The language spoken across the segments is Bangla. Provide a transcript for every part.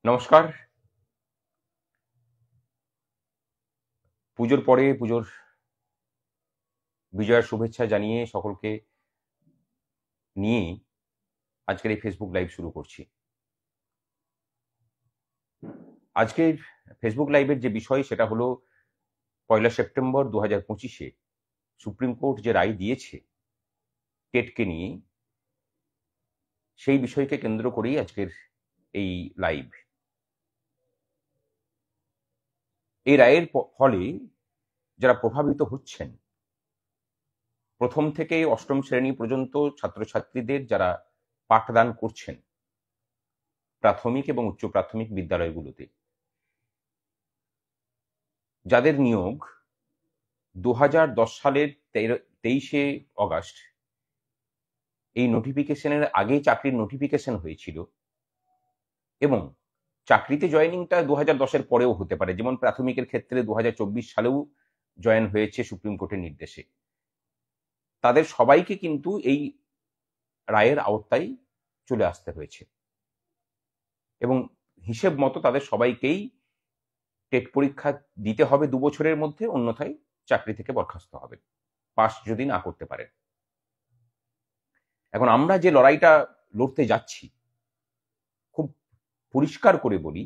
নমস্কার। পুজোর পরে পুজোর বিজয়ার শুভেচ্ছা জানিয়ে সকলকে নিয়ে আজকের এই ফেসবুক লাইভ শুরু করছি। আজকের ফেসবুক লাইভের যে বিষয় সেটা হলো 1 সেপ্টেম্বর 2025-এ সুপ্রিম কোর্ট যে রায় দিয়েছে টেটকে নিয়ে, সেই বিষয়কে কেন্দ্র করেই আজকের এই লাইভ। এই রায়ের ফলে যারা প্রভাবিত হচ্ছেন, প্রথম থেকে অষ্টম শ্রেণী পর্যন্ত ছাত্রছাত্রীদের যারা পাঠদান করছেন প্রাথমিক এবং উচ্চ প্রাথমিক বিদ্যালয়গুলোতে, যাদের নিয়োগ 2010 সালের 23শে অগাস্ট এই নোটিফিকেশনের আগে চাকরির নোটিফিকেশন হয়েছিল, এবং চাকরিতে জয়েনিংটা 2010-এর পরেও হতে পারে, যেমন প্রাথমিকের ক্ষেত্রে 2024 সালেও জয়েন হয়েছে সুপ্রিম কোর্টের নির্দেশে। তাদের সবাইকে কিন্তু এই রায়ের আওতায় চলে আসতে হয়েছে, এবং হিসেব মতো তাদের সবাইকেই টেট পরীক্ষা দিতে হবে 2 বছরের মধ্যে, অন্যথায় চাকরি থেকে বরখাস্ত হবে পাস যদি না করতে পারে। এখন আমরা যে লড়াইটা লড়তে যাচ্ছি, খুব পরিষ্কার করে বলি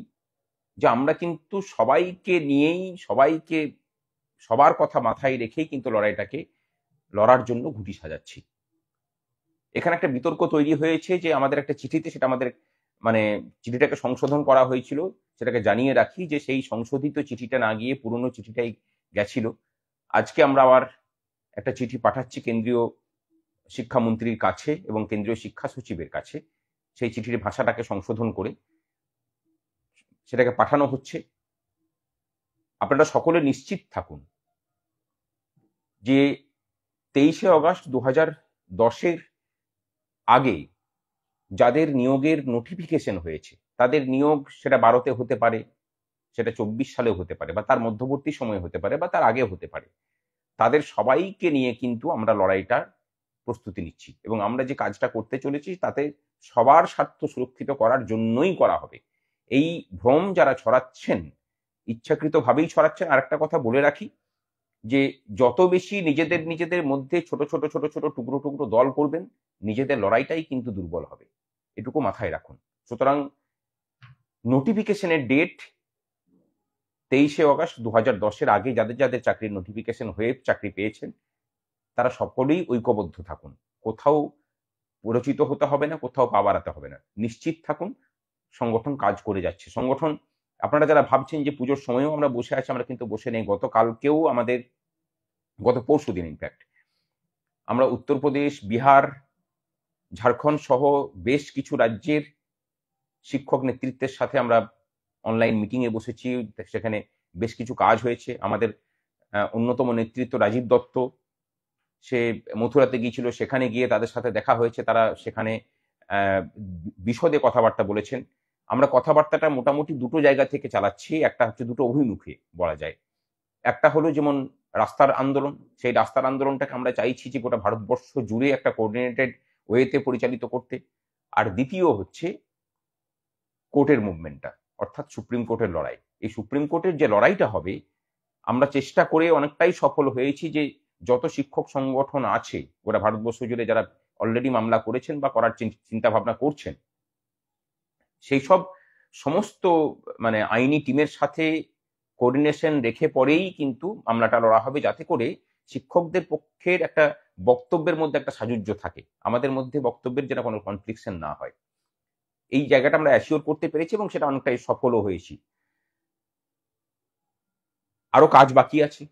যে আমরা কিন্তু সবাইকে নিয়েই, সবার কথা মাথায় রেখেই কিন্তু লড়াইটাকে লড়ার জন্য ঘুঁটি সাজাচ্ছি। এখানে একটা বিতর্ক তৈরি হয়েছে যে আমাদের একটা চিঠিতে, সেটা আমাদের চিঠিটাকে সংশোধন করা হয়েছিল, সেটাকে জানিয়ে রাখি যে সেই সংশোধিত চিঠিটা না গিয়ে পুরনো চিঠিটাই গেছিল। আজকে আমরা আবার একটা চিঠি পাঠাচ্ছি কেন্দ্রীয় শিক্ষামন্ত্রীর কাছে এবং কেন্দ্রীয় শিক্ষা সচিবের কাছে। সেই চিঠির ভাষাটাকে সংশোধন করে সেটাকে পাঠানো হচ্ছে। আপনারা সকলে নিশ্চিত থাকুন যে 23শে অগাস্ট 2010-এর আগে যাদের নিয়োগের নোটিফিকেশন হয়েছে, তাদের নিয়োগ সেটা 12-তে হতে পারে, সেটা 24 সালেও হতে পারে, বা তার মধ্যবর্তী সময়ে হতে পারে, বা তার আগে হতে পারে, তাদের সবাইকে নিয়ে কিন্তু আমরা লড়াইটার প্রস্তুতি নিচ্ছি, এবং আমরা যে কাজটা করতে চলেছি তাতে সবার স্বার্থ সুরক্ষিত করার জন্যই করা হবে। এই ভ্রম যারা ছড়াচ্ছেন, ইচ্ছাকৃতভাবেই ছড়াচ্ছেন। আর একটা কথা বলে রাখি, যে যত বেশি নিজেদের মধ্যে ছোট ছোট টুকরো টুকরো দল করবেন, নিজেদের লড়াইটাই কিন্তু দুর্বল হবে, এটুকু মাথায় রাখুন। সুতরাং নোটিফিকেশনের ডেট 23শে অগাস্ট 2010-এর আগে যাদের যাদের চাকরির নোটিফিকেশন হয়ে চাকরি পেয়েছেন, তারা সকলেই ঐক্যবদ্ধ থাকুন। কোথাও পরিচিত হতে হবে না, কোথাও পা বাড়াতে হবে না, নিশ্চিত থাকুন সংগঠন কাজ করে যাচ্ছে। সংগঠন, আপনারা যারা ভাবছেন যে পুজোর সময়ও আমরা বসে আছি, আমরা কিন্তু বসে নেই। গতকালকেও আমাদের, গত পরশু দিন ইনফ্যাক্ট, আমরা উত্তরপ্রদেশ, বিহার, ঝাড়খণ্ড সহ বেশ কিছু রাজ্যের শিক্ষক নেতৃত্বের সাথে আমরা অনলাইন মিটিংয়ে বসেছি। সেখানে বেশ কিছু কাজ হয়েছে। আমাদের অন্যতম নেতৃত্ব রাজীব দত্ত, সে মথুরাতে গিয়েছিল, সেখানে গিয়ে তাদের সাথে দেখা হয়েছে। তারা সেখানে বিশদে কথাবার্তা বলেছেন। আমরা কথাবার্তাটা মোটামুটি দুটো জায়গা থেকে চালাচ্ছি। একটা হচ্ছে দুটো অভিমুখে বলা যায়। একটা হলো যেমন রাস্তার আন্দোলন, সেই রাস্তার আন্দোলনটাকে আমরা চাইছি যে গোটা ভারতবর্ষ জুড়ে একটা কোঅর্ডিনেটেড ওয়েতে পরিচালিত করতে। আর দ্বিতীয় হচ্ছে কোর্টের মুভমেন্টটা, অর্থাৎ সুপ্রিম কোর্টের লড়াই। এই সুপ্রিম কোর্টের যে লড়াইটা হবে, আমরা চেষ্টা করে অনেকটাই সফল হয়েছি যে যত শিক্ষক সংগঠন আছে গোটা ভারতবর্ষ জুড়ে, যারা অলরেডি মামলা করেছেন বা করার চিন্তা ভাবনা করছেন, সেই সব সমস্ত আইনি টিমের সাথে কোঅর্ডিনেশন রেখে পরেই কিন্তু মামলাটা লড়া হবে, যাতে করে শিক্ষকদের পক্ষের একটা বক্তব্যের মধ্যে একটা সাযুজ্য থাকে, আমাদের মধ্যে বক্তব্যের যেন কোনো কনফ্লিকশন না হয়। এই জায়গাটা আমরা অ্যাসিওর করতে পেরেছি এবং সেটা অনেকটাই সফলও হয়েছি। আরো কাজ বাকি আছে।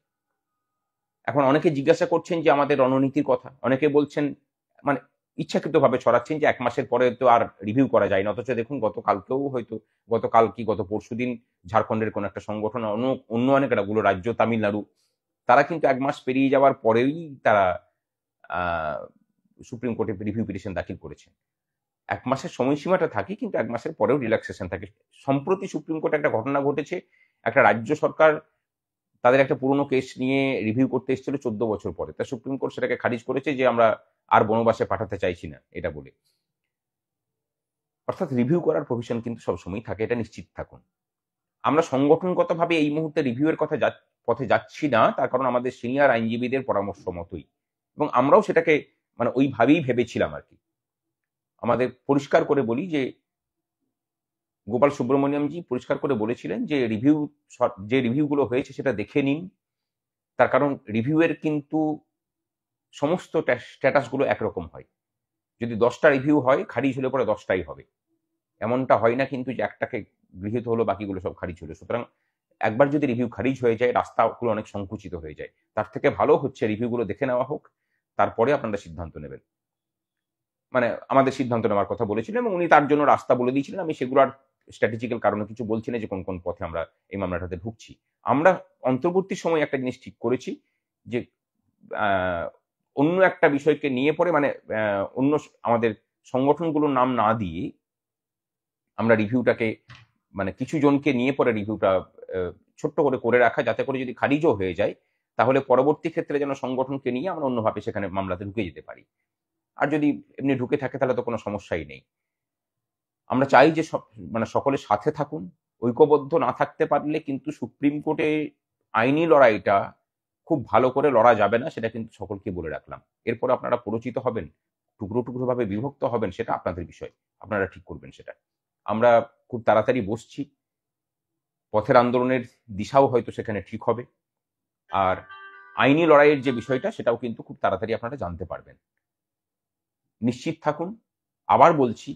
এখন অনেকে জিজ্ঞাসা করছেন যে আমাদের রণনীতির কথা, অনেকে বলছেন, ইচ্ছাকৃতভাবে ছড়াচ্ছেন যে 1 মাসের পরে তো আর রিভিউ করা যায় না। অথচ দেখুন, গত পরশুদিন ঝাড়খণ্ডের কোন একটা সংগঠন, অন্য অনেকগুলো রাজ্য, তামিলনাড়ু, তারা কিন্তু 1 মাস পেরিয়ে যাওয়ার পরেই তারা সুপ্রিম কোর্টে রিভিউ পিটিশন দাখিল করেছেন। 1 মাসের সময়সীমাটা থাকে, কিন্তু 1 মাসের পরেও রিল্যাক্সেশন থাকে। সম্প্রতি সুপ্রিম কোর্টে একটা ঘটনা ঘটেছে। একটা রাজ্য সরকার তাদের একটা পুরনো কেস নিয়ে রিভিউ করতে এসেছিল 14 বছর পরে। তা সুপ্রিম কোর্ট সেটাকে খারিজ করেছে যে আমরা আর বনবাসে পাঠাতে চাইছি না, এটা বলে। অর্থাৎ রিভিউ করার প্রভিশন কিন্তু সবসময় থাকে, এটা নিশ্চিত থাকুন। আমরা সংগঠনগতভাবে এই মুহূর্তে রিভিউয়ের পথে যাচ্ছি না, তার কারণ আমাদের সিনিয়র আইনজীবীদের পরামর্শ মতোই, এবং আমরাও সেটাকে মানে ওইভাবেই ভেবেছিলাম আর কি। আমাদের পরিষ্কার করে বলি যে গোপাল সুব্রমণিয়ামজি পরিষ্কার করে বলেছিলেন যে যে রিভিউগুলো হয়েছে সেটা দেখে নিন, তার কারণ রিভিউয়ের কিন্তু সমস্ত স্ট্যাটাসগুলো একরকম হয়। যদি 10টা রিভিউ হয়, খারিজ হলে পরে 10টাই হবে, এমনটা হয় না কিন্তু যে একটাকে গৃহীত হলো বাকিগুলো সব খারিজ হলো। সুতরাং একবার যদি রিভিউ খারিজ হয়ে যায়, রাস্তাগুলো অনেক সংকুচিত হয়ে যায়। তার থেকে ভালো হচ্ছে রিভিউগুলো দেখে নেওয়া হোক, তারপরে আপনারা সিদ্ধান্ত নেবেন। মানে আমাদের সিদ্ধান্ত নেওয়ার কথা বলেছিলেন এবং উনি তার জন্য রাস্তা বলে দিয়েছিলেন। আমি সেগুলো আর স্ট্র্যাটেজিক্যাল কারণে কিছু বলছি না যে কোন কোন পথে আমরা এই মামলাটাতে ঢুকছি। আমরা অন্তর্বর্তী সময়ে একটা জিনিস ঠিক করেছি যে অন্য একটা বিষয়কে নিয়ে পরে মানে অন্য আমাদের সংগঠনগুলোর নাম না দিয়ে আমরা রিভিউটাকে মানে কিছু জনকে নিয়ে পরে রিভিউটা ছোট্ট করে রাখা, যাতে করে যদি খারিজও হয়ে যায় তাহলে পরবর্তী ক্ষেত্রে যেন সংগঠনকে নিয়ে আমরা অন্যভাবে সেখানে মামলাতে ঢুকে যেতে পারি। আর যদি এমনি ঢুকে থাকে তাহলে তো কোনো সমস্যাই নেই। আমরা চাই যে মানে সকলের সাথে থাকুন। ঐক্যবদ্ধ না থাকতে পারলে কিন্তু সুপ্রিম কোর্টে আইনি লড়াইটা খুব ভালো করে লড়া যাবে না, সেটা কিন্তু সকলকে বলে রাখলাম। এরপর আপনারা পরিচিত হবেন, টুকরো ভাবে বিভক্ত হবেন, সেটা আপনাদের বিষয়, আপনারা ঠিক করবেন সেটা। আমরা খুব তাড়াতাড়ি বসছি, পথের আন্দোলনের দিশাও হয়তো সেখানে ঠিক হবে, আর আইনি লড়াইয়ের যে বিষয়টা সেটাও কিন্তু খুব তাড়াতাড়ি আপনারা জানতে পারবেন। নিশ্চিত থাকুন। আবার বলছি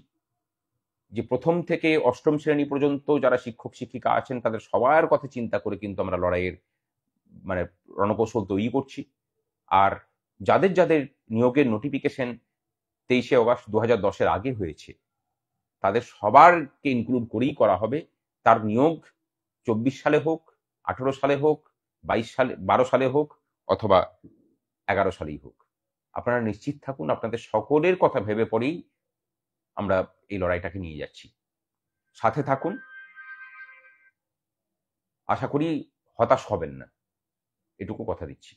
যে প্রথম থেকে অষ্টম শ্রেণী পর্যন্ত যারা শিক্ষক শিক্ষিকা আছেন তাদের সবার কথা চিন্তা করে কিন্তু আমরা লড়াইয়ের মানে রণকৌশল তৈরি করছি। আর যাদের যাদের নিয়োগের নোটিফিকেশন 23শে অগাস্ট 2010-এর আগে হয়েছে তাদের সবারকে ইনক্লুড করেই করা হবে। তার নিয়োগ 24 সালে হোক, 18 সালে হোক, 22 সালে, 12 সালে হোক, অথবা 11 সালেই হোক। আপনারা নিশ্চিত থাকুন, আপনাদের সকলের কথা ভেবে পরেই আমরা এই লড়াইটাকে নিয়ে যাচ্ছি। সাথে থাকুন, আশা করি হতাশ হবেন না, এটুকু কথা দিচ্ছি।